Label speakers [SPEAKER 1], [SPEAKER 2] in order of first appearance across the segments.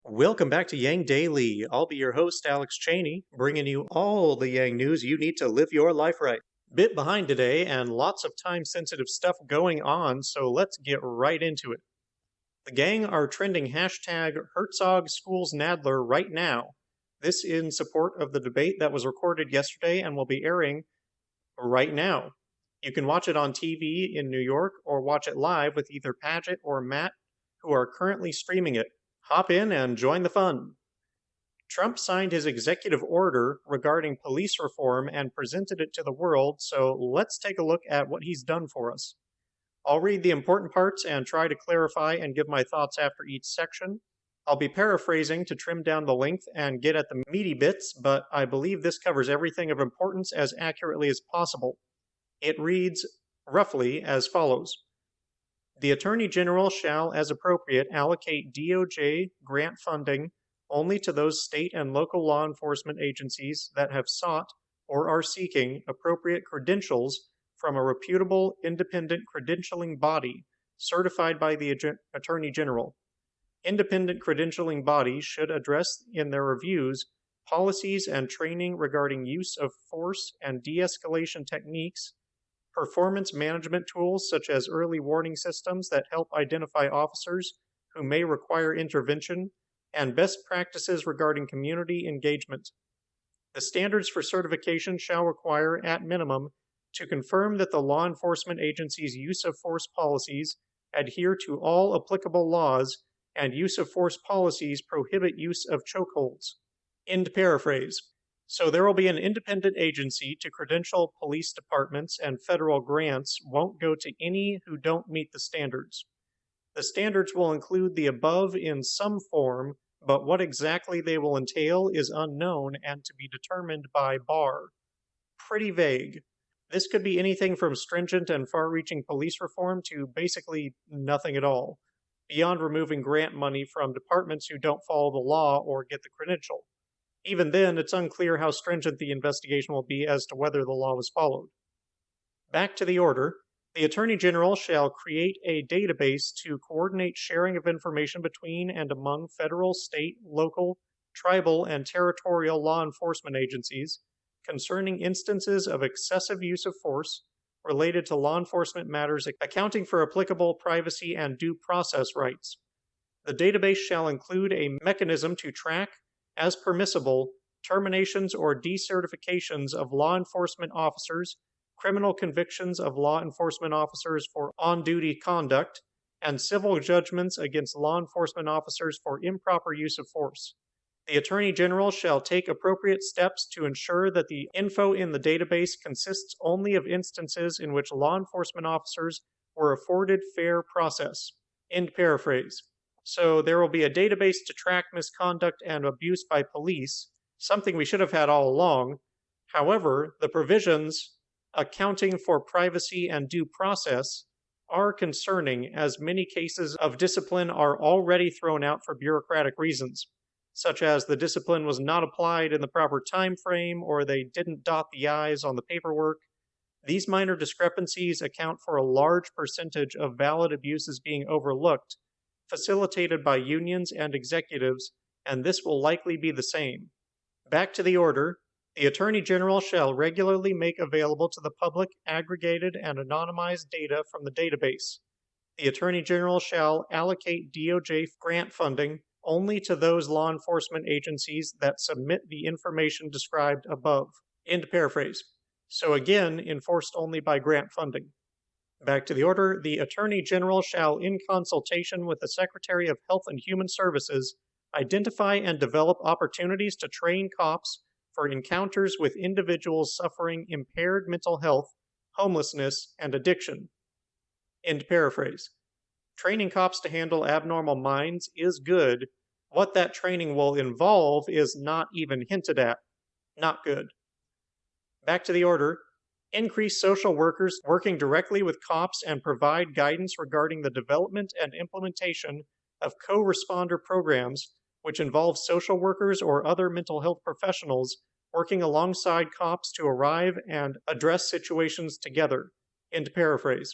[SPEAKER 1] Welcome back to Yang Daily. I'll be your host, Alex Cheney, bringing you all the Yang news you need to live your life right. Bit behind today and lots of time-sensitive stuff going on, so let's get right into it. The gang are trending hashtag Herzog schools Nadler right now. This in support of the debate that was recorded yesterday and will be airing right now. You can watch it on TV in New York or watch it live with either Paget or Matt, who are currently streaming it. Hop in and join the fun. Trump signed his executive order regarding police reform and presented it to the world, so let's take a look at what he's done for us. I'll read the important parts and try to clarify and give my thoughts after each section. I'll be paraphrasing to trim down the length and get at the meaty bits, but I believe this covers everything of importance as accurately as possible. It reads roughly as follows. The Attorney General shall, as appropriate, allocate DOJ grant funding only to those state and local law enforcement agencies that have sought or are seeking appropriate credentials from a reputable independent credentialing body certified by the Attorney General. Independent credentialing bodies should address in their reviews policies and training regarding use of force and de-escalation techniques, performance management tools such as early warning systems that help identify officers who may require intervention, and best practices regarding community engagement. The standards for certification shall require, at minimum, to confirm that the law enforcement agency's use of force policies adhere to all applicable laws and use of force policies prohibit use of chokeholds. End paraphrase. So there will be an independent agency to credential police departments, and federal grants won't go to any who don't meet the standards. The standards will include the above in some form, but what exactly they will entail is unknown and to be determined by BAR. Pretty vague. This could be anything from stringent and far-reaching police reform to basically nothing at all, beyond removing grant money from departments who don't follow the law or get the credential. Even then, it's unclear how stringent the investigation will be as to whether the law was followed. Back to the order. The Attorney General shall create a database to coordinate sharing of information between and among federal, state, local, tribal, and territorial law enforcement agencies concerning instances of excessive use of force related to law enforcement matters accounting for applicable privacy and due process rights. The database shall include a mechanism to track, as permissible, terminations or decertifications of law enforcement officers, criminal convictions of law enforcement officers for on-duty conduct, and civil judgments against law enforcement officers for improper use of force. The Attorney General shall take appropriate steps to ensure that the info in the database consists only of instances in which law enforcement officers were afforded fair process. End paraphrase. So there will be a database to track misconduct and abuse by police, something we should have had all along. However, the provisions accounting for privacy and due process are concerning, as many cases of discipline are already thrown out for bureaucratic reasons, such as the discipline was not applied in the proper time frame or they didn't dot the I's on the paperwork. These minor discrepancies account for a large percentage of valid abuses being overlooked, facilitated by unions and executives, and this will likely be the same. Back to the order. The Attorney General shall regularly make available to the public aggregated and anonymized data from the database. The Attorney General shall allocate DOJ grant funding only to those law enforcement agencies that submit the information described above. End paraphrase. So again, enforced only by grant funding. Back to the order. The Attorney General shall, in consultation with the Secretary of Health and Human Services, identify and develop opportunities to train cops for encounters with individuals suffering impaired mental health, homelessness, and addiction. End paraphrase. Training cops to handle abnormal minds is good. What that training will involve is not even hinted at. Not good. Back to the order. Increase social workers working directly with cops and provide guidance regarding the development and implementation of co-responder programs which involve social workers or other mental health professionals working alongside cops to arrive and address situations together. End paraphrase.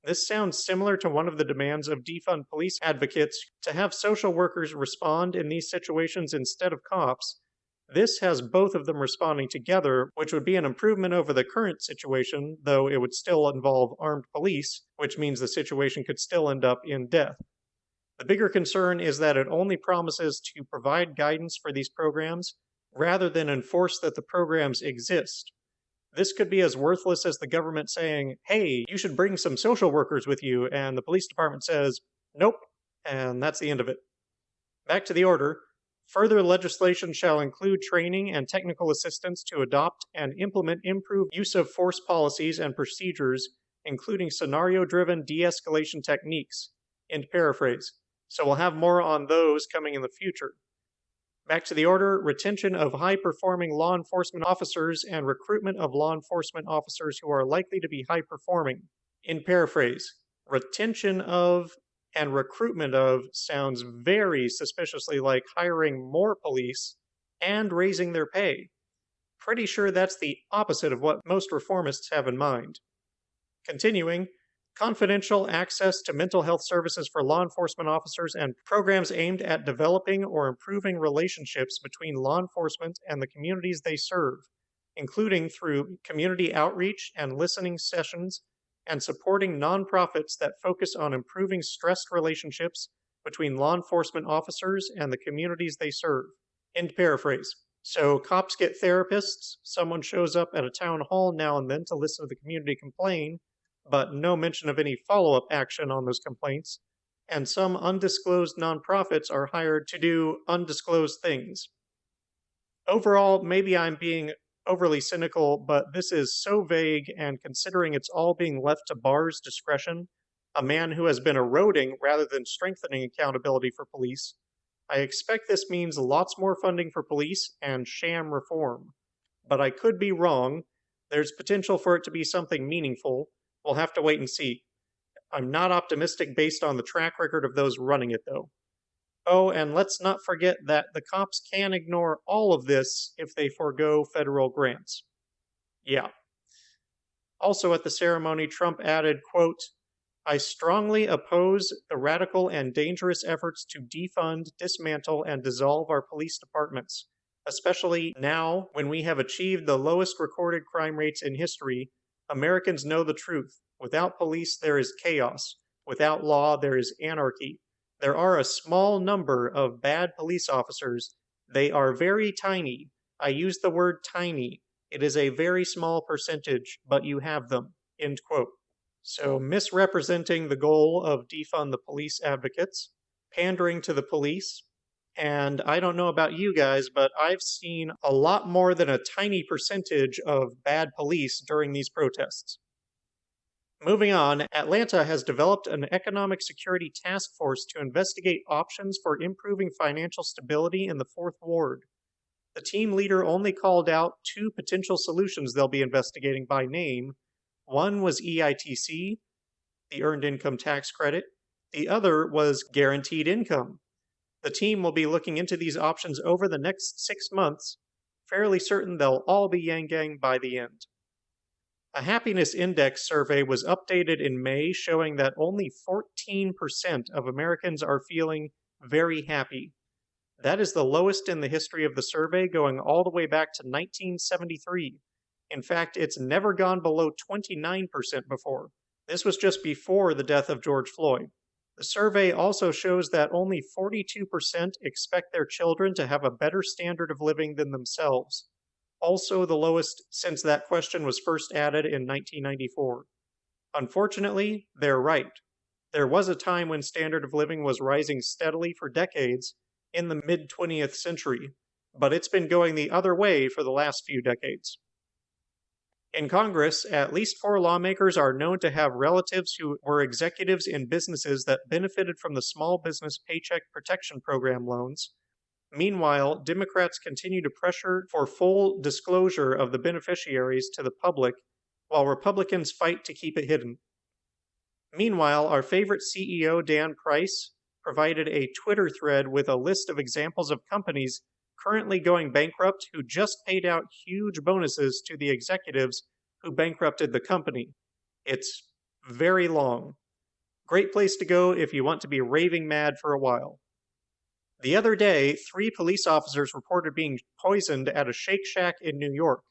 [SPEAKER 1] This sounds similar to one of the demands of defund police advocates to have social workers respond in these situations instead of cops. This has both of them responding together, which would be an improvement over the current situation, though it would still involve armed police, which means the situation could still end up in death. The bigger concern is that it only promises to provide guidance for these programs rather than enforce that the programs exist. This could be as worthless as the government saying, hey, you should bring some social workers with you, and the police department says, nope, and that's the end of it. Back to the order. Further legislation shall include training and technical assistance to adopt and implement improved use of force policies and procedures, including scenario-driven de-escalation techniques. End paraphrase. So we'll have more on those coming in the future. Back to the order, retention of high-performing law enforcement officers and recruitment of law enforcement officers who are likely to be high-performing. In paraphrase, retention of and recruitment of sounds very suspiciously like hiring more police and raising their pay. Pretty sure that's the opposite of what most reformists have in mind. Continuing, confidential access to mental health services for law enforcement officers and programs aimed at developing or improving relationships between law enforcement and the communities they serve, including through community outreach and listening sessions and supporting nonprofits that focus on improving stressed relationships between law enforcement officers and the communities they serve. End paraphrase. So cops get therapists, someone shows up at a town hall now and then to listen to the community complain, but no mention of any follow-up action on those complaints, and some undisclosed nonprofits are hired to do undisclosed things. Overall, maybe I'm being overly cynical, but this is so vague, and considering it's all being left to Barr's discretion, a man who has been eroding rather than strengthening accountability for police, I expect this means lots more funding for police and sham reform. But I could be wrong. There's potential for it to be something meaningful. We'll have to wait and see. I'm not optimistic based on the track record of those running it, though. Oh, and let's not forget that the cops can ignore all of this if they forego federal grants. Yeah. Also at the ceremony, Trump added, quote, I strongly oppose the radical and dangerous efforts to defund, dismantle, and dissolve our police departments, especially now when we have achieved the lowest recorded crime rates in history. Americans know the truth. Without police, there is chaos. Without law, there is anarchy. There are a small number of bad police officers. They are very tiny. I use the word tiny. It is a very small percentage, but you have them. End quote. So misrepresenting the goal of defund the police advocates, pandering to the police, and I don't know about you guys, but I've seen a lot more than a tiny percentage of bad police during these protests. Moving on, Atlanta has developed an economic security task force to investigate options for improving financial stability in the Fourth Ward. The team leader only called out 2 potential solutions they'll be investigating by name. One was EITC, the Earned Income Tax Credit. The other was guaranteed income. The team will be looking into these options over the next 6 months, fairly certain they'll all be YangGang by the end. A happiness index survey was updated in May showing that only 14% of Americans are feeling very happy. That is the lowest in the history of the survey, going all the way back to 1973. In fact, it's never gone below 29% before. This was just before the death of George Floyd. The survey also shows that only 42% expect their children to have a better standard of living than themselves. Also the lowest since that question was first added in 1994. Unfortunately, they're right. There was a time when standard of living was rising steadily for decades in the mid-20th century, but it's been going the other way for the last few decades. In Congress, at least 4 lawmakers are known to have relatives who were executives in businesses that benefited from the Small Business Paycheck Protection Program loans. Meanwhile, Democrats continue to pressure for full disclosure of the beneficiaries to the public, while Republicans fight to keep it hidden. Meanwhile, our favorite CEO, Dan Price, provided a Twitter thread with a list of examples of companies currently going bankrupt who just paid out huge bonuses to the executives who bankrupted the company. It's Very long. Great place to go if you want to be raving mad for a while. The other day, 3 police officers reported being poisoned at a Shake Shack in New York.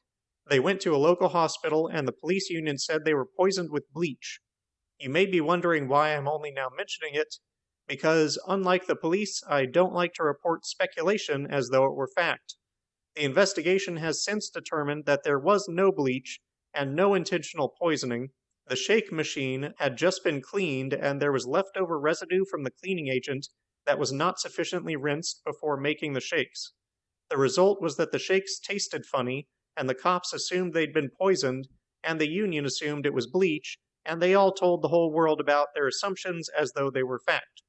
[SPEAKER 1] They went to a local hospital, and the police union said they were poisoned with bleach. You may be wondering why I'm only now mentioning it, because unlike the police, I don't like to report speculation as though it were fact. The investigation has since determined that there was no bleach and no intentional poisoning. The shake machine had just been cleaned, and there was leftover residue from the cleaning agent that was not sufficiently rinsed before making the shakes. The result was that the shakes tasted funny, and the cops assumed they'd been poisoned, and the union assumed it was bleach, and they all told the whole world about their assumptions as though they were fact.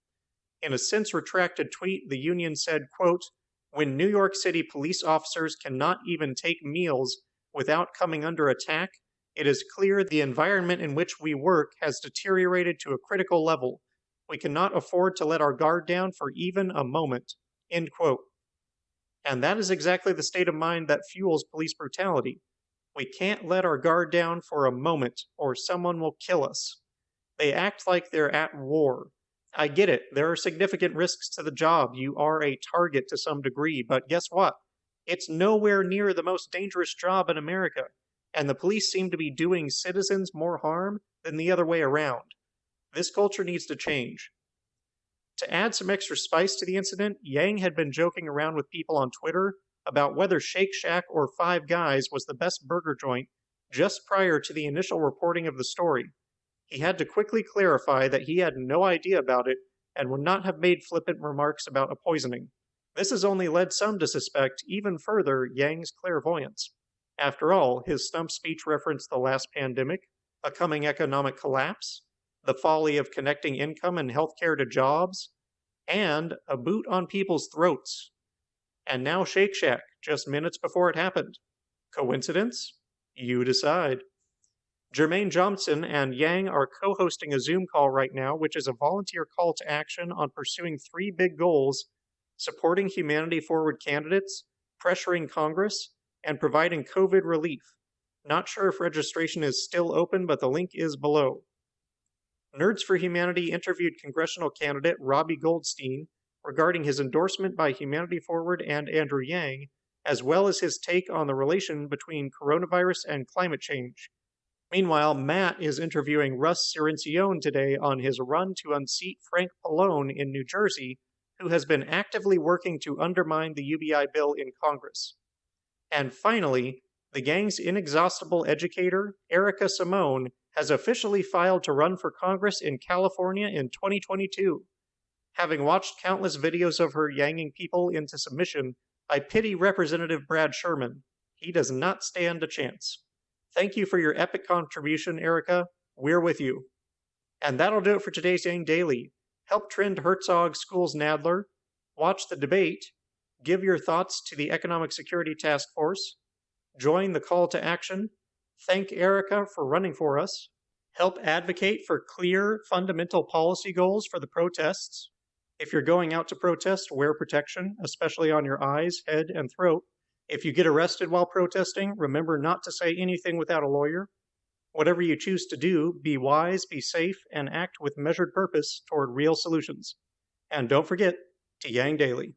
[SPEAKER 1] In a since retracted tweet, the union said, quote, "When New York City police officers cannot even take meals without coming under attack, it is clear the environment in which we work has deteriorated to a critical level. We cannot afford to let our guard down for even a moment." End quote. And that is exactly the state of mind that fuels police brutality. We can't let our guard down for a moment, or someone will kill us. They act like they're at war. I get it, there are significant risks to the job. You are a target to some degree, but guess what? It's nowhere near the most dangerous job in America, and the police seem to be doing citizens more harm than the other way around. This culture needs to change. To add some extra spice to the incident, Yang had been joking around with people on Twitter about whether Shake Shack or Five Guys was the best burger joint just prior to the initial reporting of the story. He had to quickly clarify that he had no idea about it and would not have made flippant remarks about a poisoning. This has only led some to suspect even further Yang's clairvoyance. After all, his stump speech referenced the last pandemic, a coming economic collapse, the folly of connecting income and healthcare to jobs, and a boot on people's throats. And now Shake Shack, just minutes before it happened. Coincidence? You decide. Jermaine Johnson and Yang are co-hosting a Zoom call right now, which is a volunteer call to action on pursuing 3 big goals: supporting humanity-forward candidates, pressuring Congress, and providing COVID relief. Not sure if registration is still open, but the link is below. Nerds for Humanity interviewed congressional candidate Robbie Goldstein regarding his endorsement by Humanity Forward and Andrew Yang, as well as his take on the relation between coronavirus and climate change. Meanwhile, Matt is interviewing Russ Cirincione today on his run to unseat Frank Pallone in New Jersey, who has been actively working to undermine the UBI bill in Congress. And finally, the gang's inexhaustible educator, Erica Simone, has officially filed to run for Congress in California in 2022. Having watched countless videos of her yanging people into submission, I pity Representative Brad Sherman. He does not stand a chance. Thank you for your epic contribution, Erica. We're with you. And that'll do it for today's Yang Daily. Help trend Herzog schools Nadler, watch the debate, give your thoughts to the Economic Security Task Force, join the call to action, thank Erica for running for us, help advocate for clear, fundamental policy goals for the protests. If you're going out to protest, wear protection, especially on your eyes, head, and throat. If you get arrested while protesting, remember not to say anything without a lawyer. Whatever you choose to do, be wise, be safe, and act with measured purpose toward real solutions. And don't forget to Yang Daily.